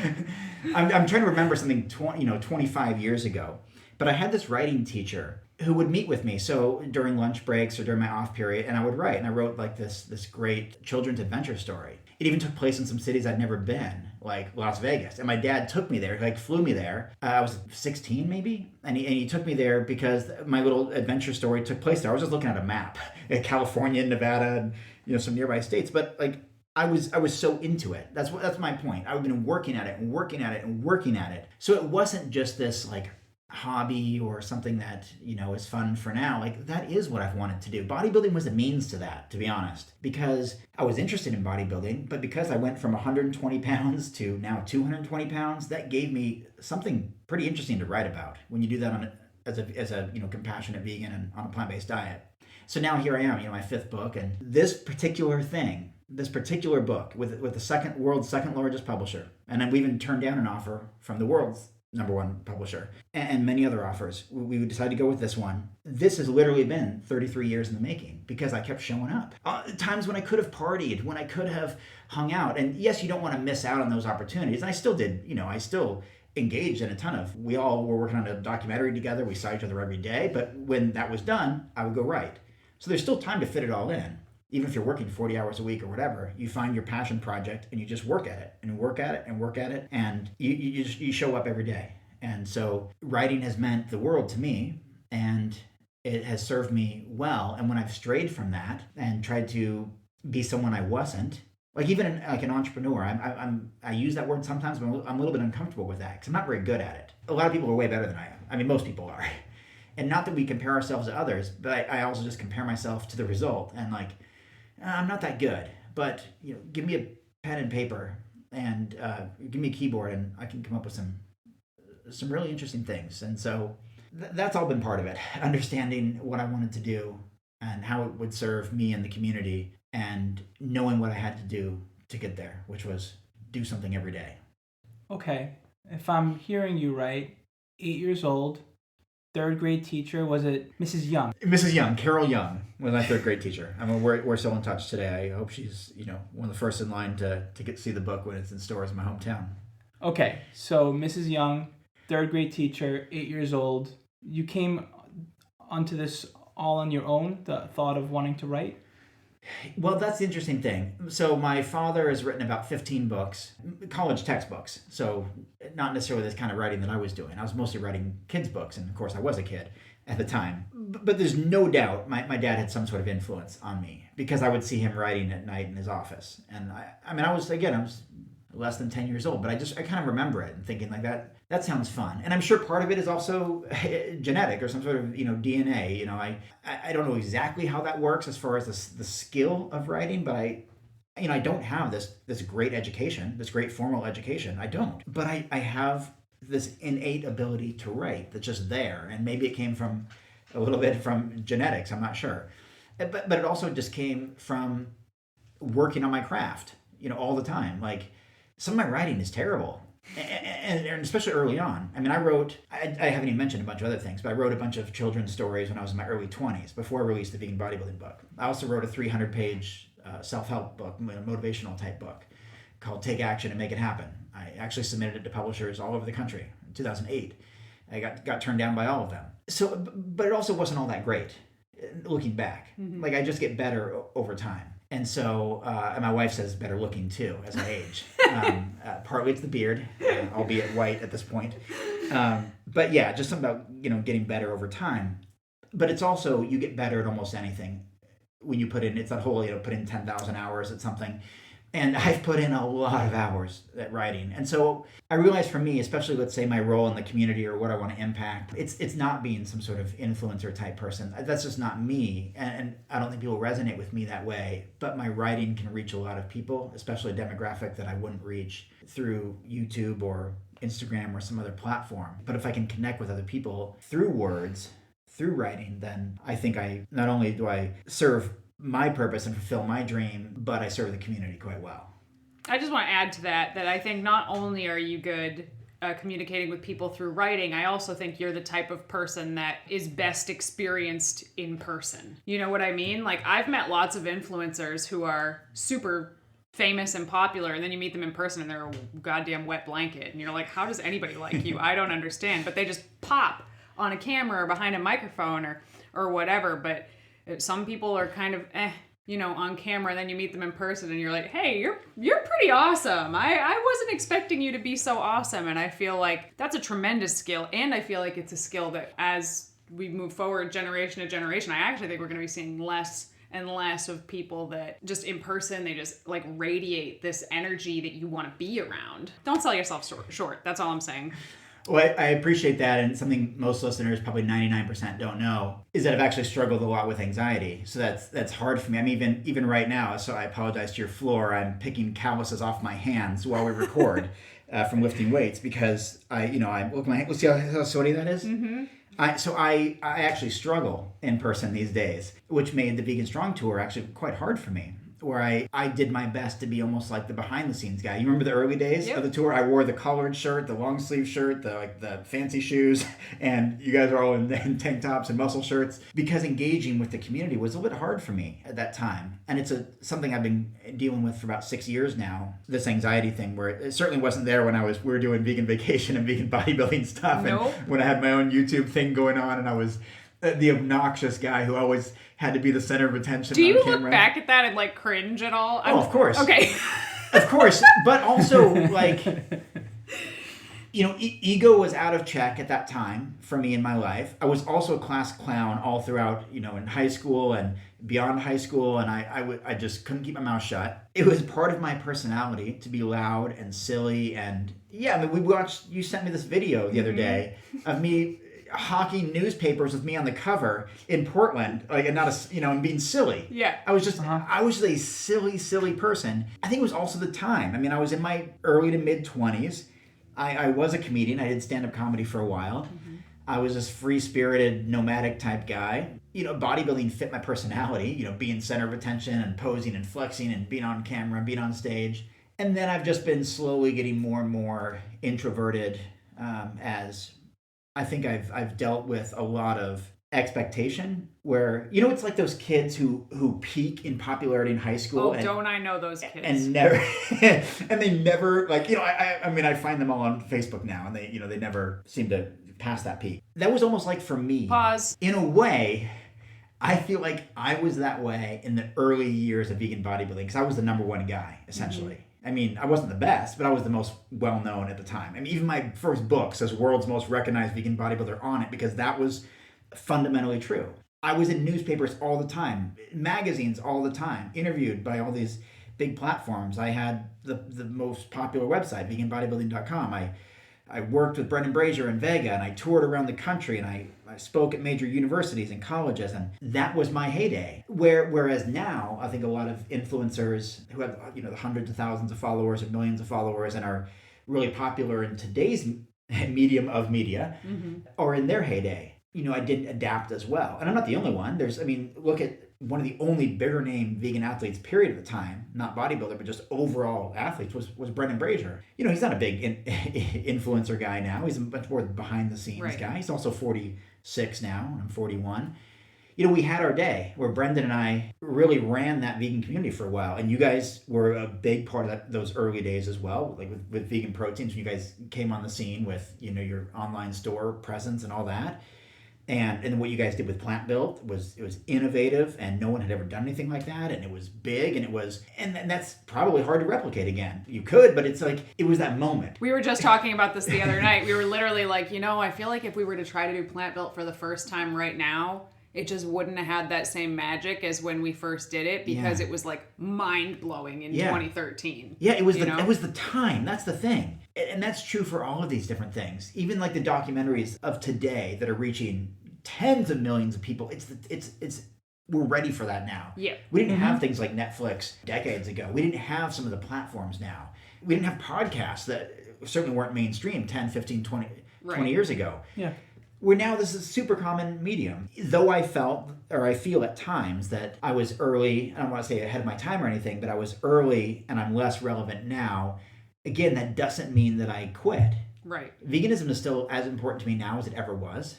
Speaker 3: I'm trying to remember something 25 years ago. But I had this writing teacher who would meet with me. So during lunch breaks or during my off period, and I would write, and I wrote like this great children's adventure story. It even took place in some cities I'd never been, like Las Vegas. And my dad took me there, flew me there. I was 16 maybe, and he took me there because my little adventure story took place there. I was just looking at a map at California and Nevada and some nearby states, but I was so into it. That's my point. I've been working at it and working at it and working at it. So it wasn't just this hobby or something that is fun for now. That is what I've wanted to do. Bodybuilding was a means to that, to be honest, because I was interested in bodybuilding, but because I went from 120 pounds to now 220 pounds, that gave me something pretty interesting to write about when you do that as a compassionate vegan and on a plant-based diet. So now here I am, my fifth book, and this particular book with the world's second largest publisher, and then we even turned down an offer from the world's number one publisher, and many other offers. We decided to go with this one. This has literally been 33 years in the making because I kept showing up. Times when I could have partied, when I could have hung out. And yes, you don't want to miss out on those opportunities. And I still did, I still engaged in a ton of, we all were working on a documentary together. We saw each other every day. But when that was done, I would go write. So there's still time to fit it all in. Even if you're working 40 hours a week or whatever, you find your passion project and you just work at it and work at it and work at it, and you show up every day. And so writing has meant the world to me, and it has served me well. And when I've strayed from that and tried to be someone I wasn't, even an entrepreneur, I use that word sometimes, but I'm a little bit uncomfortable with that because I'm not very good at it. A lot of people are way better than I am. I mean, most people are. And not that we compare ourselves to others, but I also just compare myself to the result. And I'm not that good, but give me a pen and paper and give me a keyboard and I can come up with some really interesting things. And so that's all been part of it. Understanding what I wanted to do and how it would serve me and the community, and knowing what I had to do to get there, which was do something every day.
Speaker 1: Okay, if I'm hearing you right, 8 years old, third grade teacher, was it Mrs. Young?
Speaker 3: Mrs. Young, Carol Young, was my third grade teacher. I mean, we're still in touch today. I hope she's, one of the first in line to get to see the book when it's in stores in my hometown.
Speaker 1: Okay, so Mrs. Young, third grade teacher, 8 years old. You came onto this all on your own, the thought of wanting to write?
Speaker 3: Well, that's the interesting thing. So my father has written about 15 books, college textbooks. So not necessarily this kind of writing that I was doing. I was mostly writing kids' books, and of course I was a kid at the time. But there's no doubt my dad had some sort of influence on me, because I would see him writing at night in his office. And I was less than 10 years old, but I kind of remember it and thinking like that sounds fun. And I'm sure part of it is also genetic or some sort of, DNA. I don't know exactly how that works as far as the skill of writing, but I don't have this great education, this great formal education. I don't. But I have this innate ability to write that's just there. And maybe it came from a little bit from genetics, I'm not sure. But it also just came from working on my craft, all the time. Like, some of my writing is terrible, and especially early on. I mean, I haven't even mentioned a bunch of other things, but I wrote a bunch of children's stories when I was in my early 20s, before I released the Vegan Bodybuilding book. I also wrote a 300-page self-help book, a motivational type book, called Take Action and Make It Happen. I actually submitted it to publishers all over the country in 2008. I got turned down by all of them. So, but it also wasn't all that great, looking back. Mm-hmm. Like, I just get better over time. And so, and my wife says better looking too as I age. Partly it's the beard, albeit white at this point. But yeah, just something about, getting better over time. But it's also, you get better at almost anything when you put in, it's that whole, put in 10,000 hours at something. And I've put in a lot of hours at writing. And so I realized for me, especially let's say my role in the community or what I want to impact, it's not being some sort of influencer type person. That's just not me. And I don't think people resonate with me that way. But my writing can reach a lot of people, especially a demographic that I wouldn't reach through YouTube or Instagram or some other platform. But if I can connect with other people through words, through writing, then I think not only do I serve my purpose and fulfill my dream, but I serve the community quite well.
Speaker 2: I just want to add to that I think not only are you good communicating with people through writing, I also think you're the type of person that is best experienced in person. You know what I mean? Like, I've met lots of influencers who are super famous and popular, and then you meet them in person and they're a goddamn wet blanket, and you're like, how does anybody like you? I don't understand. But they just pop on a camera or behind a microphone or whatever. But some people are kind of on camera, and then you meet them in person and you're like, hey, you're pretty awesome. I wasn't expecting you to be so awesome. And I feel like that's a tremendous skill. And I feel like it's a skill that as we move forward generation to generation, I actually think we're going to be seeing less and less of people that just in person, they just like radiate this energy that you want to be around. Don't sell yourself short. That's all I'm saying.
Speaker 3: Well, I appreciate that, and something most listeners, probably 99%, don't know, is that I've actually struggled a lot with anxiety. So that's hard for me. I'm even right now, so I apologize to your floor, I'm picking calluses off my hands while we record from lifting weights, because I look at my hand. Let's see how sweaty that is? Mm-hmm. I actually struggle in person these days, which made the Vegan Strong Tour actually quite hard for me, where I did my best to be almost like the behind the scenes guy. You remember the early days of the tour? I wore the collared shirt, the long sleeve shirt, the fancy shoes, and you guys are all in tank tops and muscle shirts, because engaging with the community was a little bit hard for me at that time. And it's something I've been dealing with for about 6 years now, this anxiety thing, where it certainly wasn't there when we were doing vegan vacation and vegan bodybuilding stuff.
Speaker 2: Nope.
Speaker 3: And when I had my own YouTube thing going on, and I was the obnoxious guy who always had to be the center of attention.
Speaker 2: Do you look back at that and like cringe at all?
Speaker 3: Of course.
Speaker 2: Okay.
Speaker 3: Of course. But also, like, ego was out of check at that time for me in my life. I was also a class clown all throughout, in high school and beyond high school. And I just couldn't keep my mouth shut. It was part of my personality to be loud and silly. And yeah, I mean, you sent me this video the other day of me hawking newspapers with me on the cover in Portland, like, and and being silly.
Speaker 2: Yeah.
Speaker 3: I was a silly person. I think it was also the time. I mean, I was in my early to mid 20s. I was a comedian. I did stand-up comedy for a while. Mm-hmm. I was this free-spirited, nomadic type guy. Bodybuilding fit my personality, being center of attention and posing and flexing and being on camera and being on stage. And then I've just been slowly getting more and more introverted as I think I've dealt with a lot of expectation where it's like those kids who peak in popularity in high school
Speaker 2: don't I know those kids
Speaker 3: and never and they never I find them all on Facebook now and they never seem to pass that peak. That was almost like for me.
Speaker 2: Pause.
Speaker 3: In a way, I feel like I was that way in the early years of vegan bodybuilding because I was the number one guy essentially. Mm-hmm. I mean, I wasn't the best, but I was the most well-known at the time. I mean, even my first book says world's most recognized vegan bodybuilder on it because that was fundamentally true. I was in newspapers all the time, magazines all the time, interviewed by all these big platforms. I had the most popular website, veganbodybuilding.com. I worked with Brendan Brazier in Vega, and I toured around the country, and I spoke at major universities and colleges, and that was my heyday. Whereas now, I think a lot of influencers who have the hundreds of thousands of followers or millions of followers and are really popular in today's medium of media are in their heyday. I didn't adapt as well. And I'm not the only one. Look at one of the only bigger name vegan athletes, period, at the time, not bodybuilder, but just overall athletes, was Brendan Brazier. He's not a big influencer guy now. He's a much more behind the scenes guy. He's also 46 now, and I'm 41. We had our day where Brendan and I really ran that vegan community for a while. And you guys were a big part of those early days as well, like with vegan proteins, when you guys came on the scene with, your online store presence and all that. And what you guys did with Plant Built was innovative, and no one had ever done anything like that, and it was big, and that's probably hard to replicate again. You could, but it's like it was that moment.
Speaker 2: We were just talking about this the other night. We were literally like, I feel like if we were to try to do Plant Built for the first time right now, it just wouldn't have had that same magic as when we first did it because it was like mind blowing in 2013.
Speaker 3: Yeah, it was it was the time. That's the thing. And that's true for all of these different things. Even like the documentaries of today that are reaching tens of millions of people. We're ready for that now.
Speaker 2: Yeah.
Speaker 3: We didn't have things like Netflix decades ago. We didn't have some of the platforms now. We didn't have podcasts that certainly weren't mainstream 10, 15, 20 years ago.
Speaker 1: Yeah.
Speaker 3: Where now this is a super common medium. Though I feel at times that I was early, I don't want to say ahead of my time or anything, but I was early and I'm less relevant now. Again, that doesn't mean that I quit.
Speaker 2: Right.
Speaker 3: Veganism is still as important to me now as it ever was.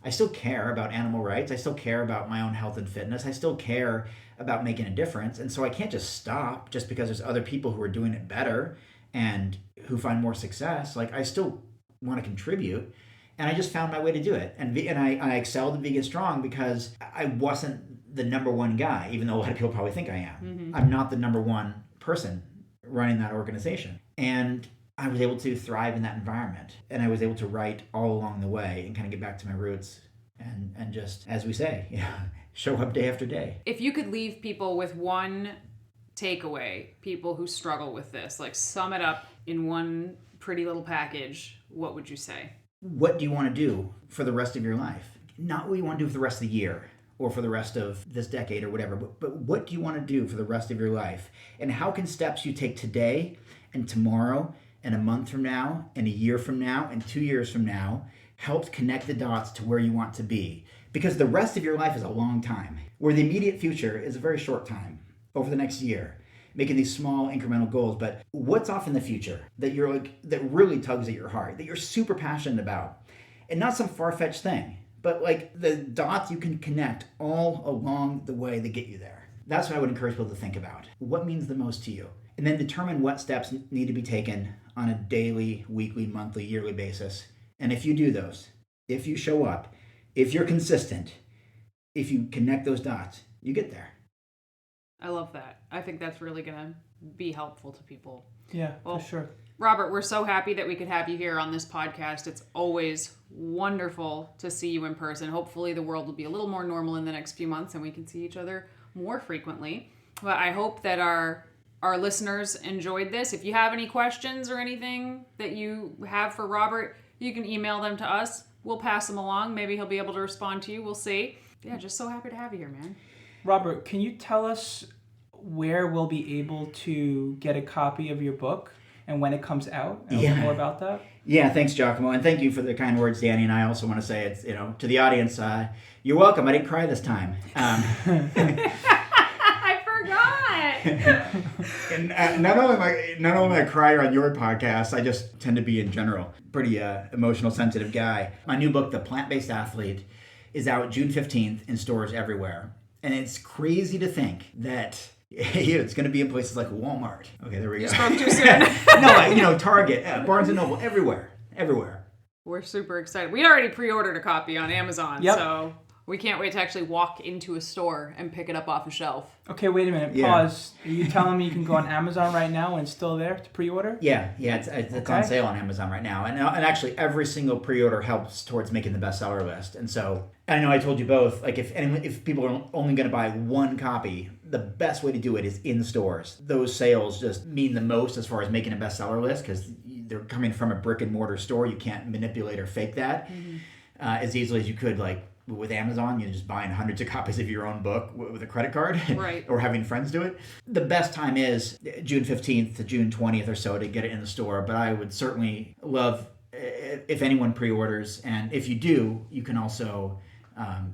Speaker 3: I still care about animal rights. I still care about my own health and fitness. I still care about making a difference. And so I can't just stop just because there's other people who are doing it better and who find more success. Like, I still want to contribute. And I just found my way to do it. And I excelled at Vegan Strong because I wasn't the number one guy, even though a lot of people probably think I am. Mm-hmm. I'm not the number one person running that organization. And I was able to thrive in that environment. And I was able to write all along the way and kind of get back to my roots and just, as we say, show up day after day.
Speaker 2: If you could leave people with one takeaway, people who struggle with this, like sum it up in one pretty little package, what would you say?
Speaker 3: What do you want to do for the rest of your life? Not what you want to do for the rest of the year or for the rest of this decade or whatever, but what do you want to do for the rest of your life? And how can steps you take today and tomorrow and a month from now and a year from now and 2 years from now help connect the dots to where you want to be? Because the rest of your life is a long time, where the immediate future is a very short time over the next year, making these small incremental goals. But what's off in the future that that really tugs at your heart, that you're super passionate about? And not some far-fetched thing, but like the dots you can connect all along the way that get you there. That's what I would encourage people to think about. What means the most to you? And then determine what steps need to be taken on a daily, weekly, monthly, yearly basis. And if you do those, if you show up, if you're consistent, if you connect those dots, you get there.
Speaker 2: I love that. I think that's really going to be helpful to people.
Speaker 1: Yeah, for sure.
Speaker 2: Robert, we're so happy that we could have you here on this podcast. It's always wonderful to see you in person. Hopefully the world will be a little more normal in the next few months and we can see each other more frequently. But I hope that our listeners enjoyed this. If you have any questions or anything that you have for Robert, you can email them to us. We'll pass them along. Maybe he'll be able to respond to you. We'll see. Yeah, just so happy to have you here, man.
Speaker 1: Robert, can you tell us where we'll be able to get a copy of your book and when it comes out? And a little more about that?
Speaker 3: Yeah, thanks, Giacomo, and thank you for the kind words, Danny. And I also want to say, it's to the audience, you're welcome. I didn't cry this time.
Speaker 2: I forgot.
Speaker 3: And not only am I a crier on your podcast, I just tend to be in general pretty emotional, sensitive guy. My new book, The Plant-Based Athlete, is out June 15th in stores everywhere, and it's crazy to think that. It's going to be in places like Walmart. Okay, there we go.
Speaker 2: You spoke too soon.
Speaker 3: No, Target, Barnes and Noble, everywhere.
Speaker 2: We're super excited. We already pre-ordered a copy on Amazon,
Speaker 1: Yep.
Speaker 2: so we can't wait to actually walk into a store and pick it up off a shelf.
Speaker 1: Okay, wait a minute.
Speaker 3: Yeah.
Speaker 1: Pause. Are you telling me you can go on Amazon right now and it's still there to pre-order?
Speaker 3: Yeah, it's
Speaker 1: Okay.
Speaker 3: on sale on Amazon right now, and actually every single pre-order helps towards making the bestseller list. And so I know I told you both, like if people are only going to buy one copy, the best way to do it is in stores. Those sales just mean the most as far as making a bestseller list because they're coming from a brick and mortar store. You can't manipulate or fake that as easily as you could like. With Amazon, you're just buying hundreds of copies of your own book with a credit card,
Speaker 2: Right.
Speaker 3: or having friends do it. The best time is June 15th to June 20th or so to get it in the store, but I would certainly love if anyone pre-orders, and if you do, you can also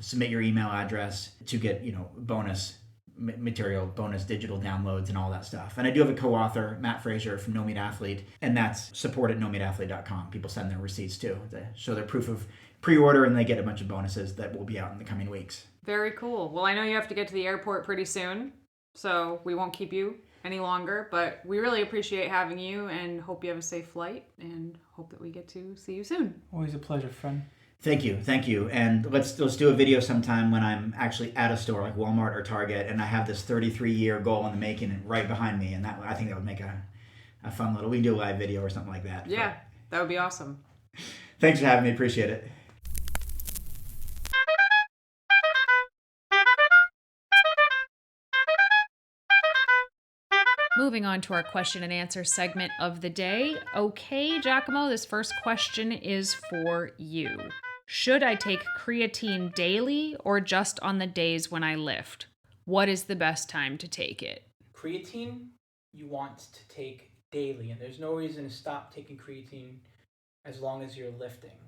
Speaker 3: submit your email address to get bonus material, bonus digital downloads, and all that stuff. And I do have a co-author, Matt Frazier from No Meat Athlete, and that's support at nomeatathlete.com. People send their receipts too to show their proof of pre-order, and they get a bunch of bonuses that will be out in the coming weeks.
Speaker 2: Very cool. Well, I know you have to get to the airport pretty soon, so we won't keep you any longer, but we really appreciate having you and hope you have a safe flight and hope that we get to see you soon.
Speaker 1: Always a pleasure, friend.
Speaker 3: Thank you. And let's do a video sometime when I'm actually at a store like Walmart or Target, and I have this 33-year goal in the making right behind me, and I think that would make a fun little. We can do a live video or something like that.
Speaker 2: Yeah, that would be awesome.
Speaker 3: Thanks for having me. Appreciate it.
Speaker 2: Moving on to our question and answer segment of the day. Okay, Giacomo, this first question is for you. Should I take creatine daily or just on the days when I lift? What is the best time to take it?
Speaker 1: Creatine, you want to take daily, and there's no reason to stop taking creatine as long as you're lifting.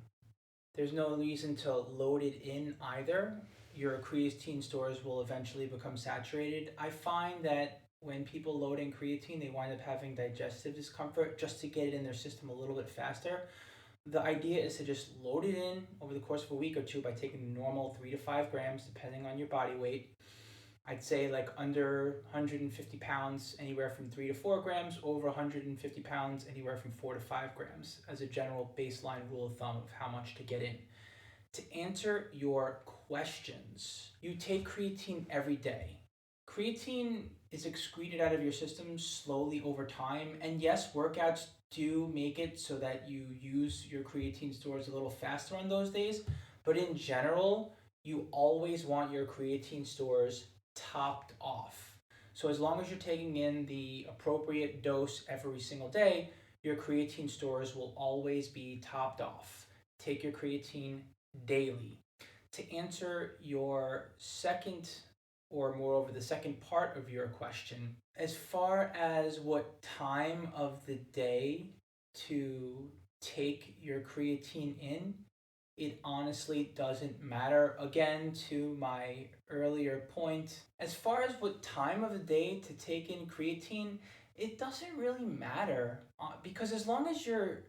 Speaker 1: There's no reason to load it in either. Your creatine stores will eventually become saturated. I find that when people load in creatine, they wind up having digestive discomfort just to get it in their system a little bit faster. The idea is to just load it in over the course of a week or two by taking normal 3 to 5 grams, depending on your body weight. I'd say like under 150 pounds, anywhere from 3 to 4 grams, over 150 pounds, anywhere from 4 to 5 grams, as a general baseline rule of thumb of how much to get in. To answer your questions, you take creatine every day. Creatine is excreted out of your system slowly over time, and yes, workouts do make it so that you use your creatine stores a little faster on those days, but in general, you always want your creatine stores topped off. So as long as you're taking in the appropriate dose every single day, your creatine stores will always be topped off. Take your creatine daily. To answer your second, or moreover, the second part of your question, as far as what time of the day to take your creatine in, it honestly doesn't matter. Again, to my earlier point, as far as what time of the day to take in creatine, it doesn't really matter because as long as you're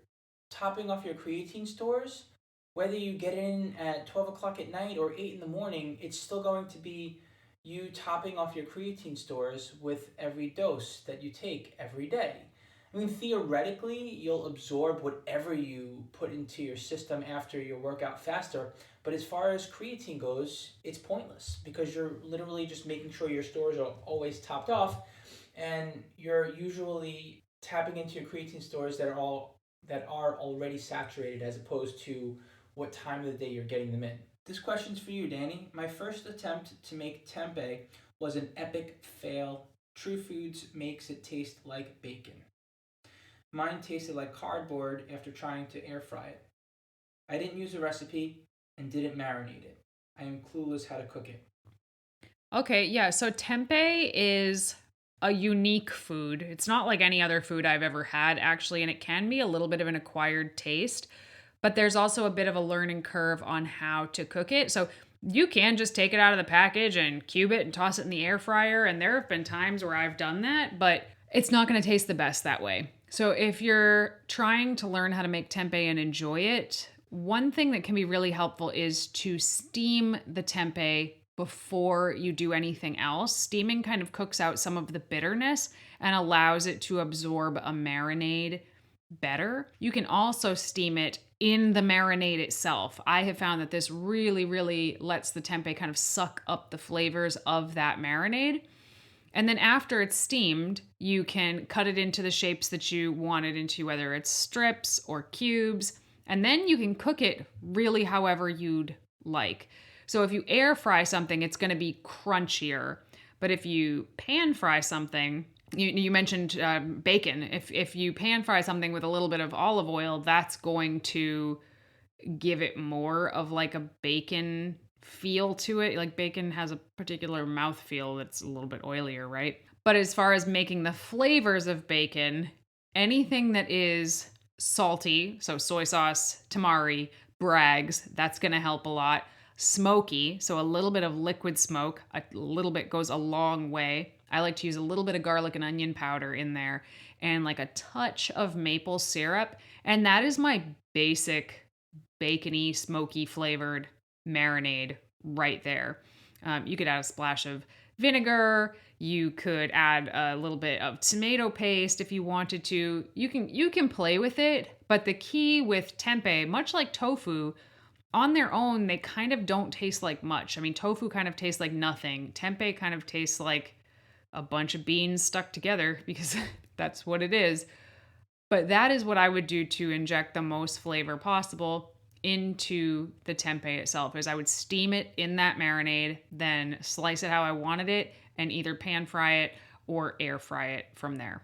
Speaker 1: topping off your creatine stores, whether you get in at 12 o'clock at night or 8 in the morning, it's still going to be you topping off your creatine stores with every dose that you take every day. I mean, theoretically, you'll absorb whatever you put into your system after your workout faster. But as far as creatine goes, it's pointless because you're literally just making sure your stores are always topped off, and you're usually tapping into your creatine stores that are already saturated, as opposed to what time of the day you're getting them in. This question's for you, Danny. My first attempt to make tempeh was an epic fail. True Foods makes it taste like bacon. Mine tasted like cardboard after trying to air fry it. I didn't use a recipe and didn't marinate it. I am clueless how to cook it.
Speaker 2: Okay, yeah, so tempeh is a unique food. It's not like any other food I've ever had, actually, and it can be a little bit of an acquired taste, but there's also a bit of a learning curve on how to cook it. So you can just take it out of the package and cube it and toss it in the air fryer, and there have been times where I've done that, but it's not going to taste the best that way. So if you're trying to learn how to make tempeh and enjoy it, one thing that can be really helpful is to steam the tempeh before you do anything else. Steaming kind of cooks out some of the bitterness and allows it to absorb a marinade better. You can also steam it in the marinade itself. I have found that this really, really lets the tempeh kind of suck up the flavors of that marinade. And then after it's steamed, you can cut it into the shapes that you want it into, whether it's strips or cubes. And then you can cook it really however you'd like. So if you air fry something, it's going to be crunchier. But if you pan fry something, you mentioned bacon. If you pan fry something with a little bit of olive oil, that's going to give it more of like a bacon feel to it. Like bacon has a particular mouth feel that's a little bit oilier, right? But as far as making the flavors of bacon, anything that is salty, so soy sauce, tamari, Bragg's, that's going to help a lot. Smoky, so a little bit of liquid smoke, a little bit goes a long way. I like to use a little bit of garlic and onion powder in there and like a touch of maple syrup. And that is my basic bacony, smoky flavored marinade right there. You could add a splash of vinegar. You could add a little bit of tomato paste if you wanted to. You can play with it, but the key with tempeh, much like tofu, on their own, they kind of don't taste like much. I mean, tofu kind of tastes like nothing. Tempeh kind of tastes like a bunch of beans stuck together because that's what it is. But that is what I would do to inject the most flavor possible into the tempeh itself, is I would steam it in that marinade, then slice it how I wanted it, and either pan fry it or air fry it from there.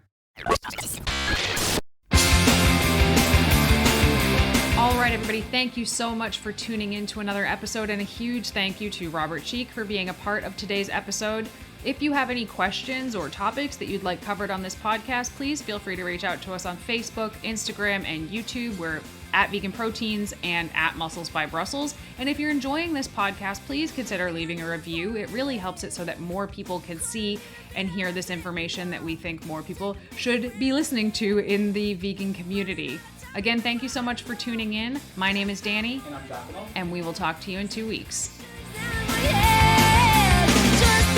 Speaker 2: All right, everybody, thank you so much for tuning in to another episode, and a huge thank you to Robert Cheeke for being a part of today's episode. If you have any questions or topics that you'd like covered on this podcast, please feel free to reach out to us on Facebook, Instagram, and YouTube. We're at Vegan Proteins and at Muscles by Brussels. And if you're enjoying this podcast, please consider leaving a review. It really helps it so that more people can see and hear this information that we think more people should be listening to in the vegan community. Again, thank you so much for tuning in. My name is Danny.
Speaker 1: And I'm Giacomo.
Speaker 2: And we will talk to you in 2 weeks.
Speaker 4: Just